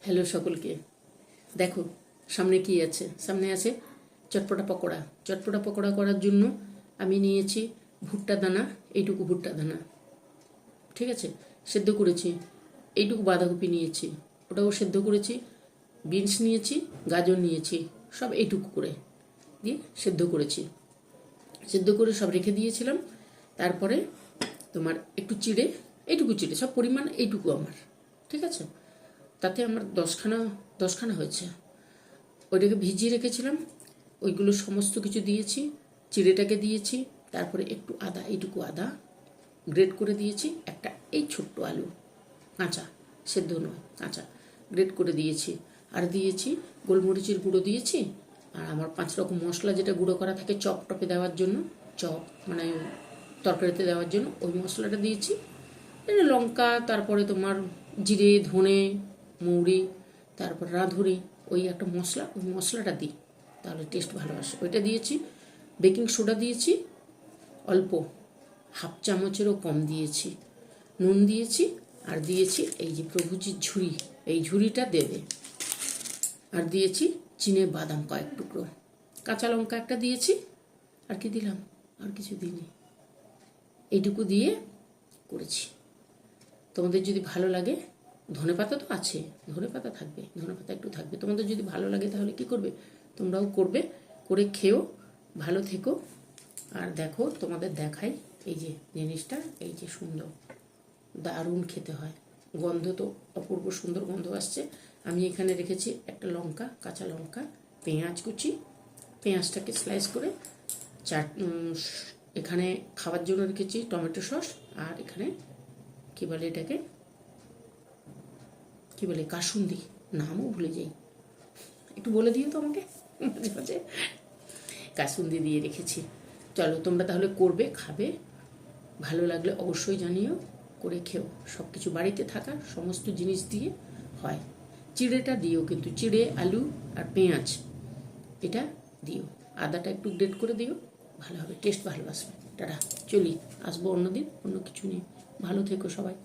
Hello সকলকে। দেখো সামনে কি আছে, সামনে আছে চটপটা পকোড়া। চটপটা পকোড়া করার জন্য আমি নিয়েছি ভুট্টা দানা, এইটুকু ভুট্টা দানা, ঠিক আছে, সেদ্ধ করেছি। এইটুকু বাঁধাকপি নিয়েছি, ওটাও সেদ্ধ করেছি। বিনস নিয়েছি, গাজর নিয়েছি, সব এইটুকু করে দিয়ে সেদ্ধ করেছি। সেদ্ধ করে সব রেখে দিয়েছিলাম। তারপরে তোমার একটু চিড়ে, এইটুকু চিড়ে, সব পরিমাণ এইটুকু আমার, ঠিক আছে। তাতে আমার দশখানা হয়েছে। ওইটাকে ভিজিয়ে রেখেছিলাম, ওইগুলো সমস্ত কিছু দিয়েছি, চিড়েটাকে দিয়েছি। তারপরে একটু আদা, এইটুকু আদা গ্রেট করে দিয়েছি। একটা এই ছোট্ট আলু, কাঁচা, সেদ্ধ নয়, কাঁচা, গ্রেট করে দিয়েছি। আর দিয়েছি গোলমরিচের গুঁড়ো দিয়েছি। আর আমার 5 রকম মশলা যেটা গুঁড়ো করা থাকে চপ টপে দেওয়ার জন্য, চপ মানে তরকারিতে দেওয়ার জন্য, ওই মশলাটা দিয়েছি। লঙ্কা, তারপরে তোমার জিরে, ধনে, মৌরি, তারপর রাঁধুনি, ওই একটা মশলা, ওই মশলাটা দিই তাহলে টেস্ট ভালো আসে, ওইটা দিয়েছি। বেকিং সোডা দিয়েছি অল্প, 1/2 চামচেরও কম দিয়েছি। নুন দিয়েছি। আর দিয়েছি এই যে প্রভুজির ঝুড়ি, এই ঝুড়িটা দেবে। আর দিয়েছি চিনে বাদাম কয়েক টুকরো, কাঁচা লঙ্কা একটা দিয়েছি। আর কি দিলাম? আর কিছু দিইনি। এইটুকু দিয়ে করেছি। তোমাদের যদি ভালো লাগে, ধনেপাতা তো আছে, ধনেপাতা থাকবে, ধনেপাতা একটু থাকবে। তোমাদের যদি ভালো লাগে তাহলে কি করবে, তোমরাও করবে, করে খেও, ভালো থেকো। আর দেখো তোমাদের দেখাই এই যে জিনিসটা, এই যে সুন্দর, দারুণ খেতে হয়। গন্ধ তো অপূর্ব সুন্দর গন্ধ আসছে। আমি এখানে রেখেছি একটা লঙ্কা, কাঁচা লঙ্কা, পেঁয়াজ কুচি, পেঁয়াজটাকে স্লাইস করে, এখানে খাওয়ার জন্য রেখেছি টমেটো সস। আর এখানে কি বলে এটাকে, কি বলে, কাসুন্দি, নামও ভুলে যাই, একটু বলে দিও তো আমাকে মাঝে মাঝে। কাসুন্দি দিয়ে রেখেছি। চলো তোমরা তাহলে করবে, খাবে, ভালো লাগলে অবশ্যই জানিও, করে খেও। সব কিছু বাড়িতে থাকা সমস্ত জিনিস দিয়ে হয়। চিড়েটা দিও কিন্তু, চিড়ে, আলু আর পেঁয়াজ এটা দিও। আদাটা একটু গ্রেট করে দিও, ভালো হবে, টেস্ট ভালো আসবে। টাটা, চলি, আসবো অন্যদিন অন্য কিছু নিয়ে। ভালো থেকো সবাই।